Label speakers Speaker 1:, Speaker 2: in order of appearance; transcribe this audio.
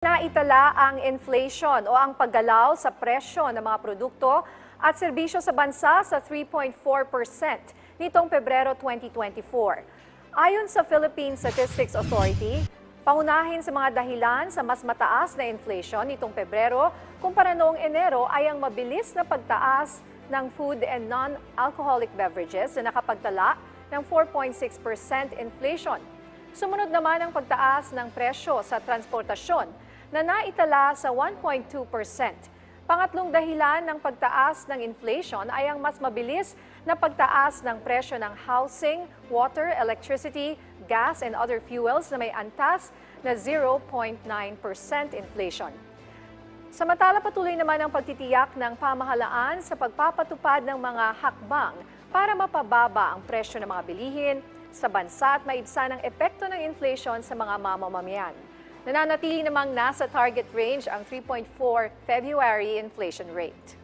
Speaker 1: Naitala ang inflation o ang paggalaw sa presyo ng mga produkto at serbisyo sa bansa sa 3.4% nitong Pebrero 2024. Ayon sa Philippine Statistics Authority, paunahin sa mga dahilan sa mas mataas na inflation nitong Pebrero kumpara noong Enero ay ang mabilis na pagtaas ng food and non-alcoholic beverages na nakapagtala ng 4.6% inflation. Sumunod naman ang pagtaas ng presyo sa transportasyon na naitala sa 1.2%. Pangatlong dahilan ng pagtaas ng inflation ay ang mas mabilis na pagtaas ng presyo ng housing, water, electricity, gas, and other fuels na may antas na 0.9% inflation. Samantala, patuloy naman ang pagtitiyak ng pamahalaan sa pagpapatupad ng mga hakbang para mapababa ang presyo ng mga bilihin sa bansa at maibsan ang epekto ng inflation sa mga mamamayan. Nananatili namang nasa target range ang 3.4 February inflation rate.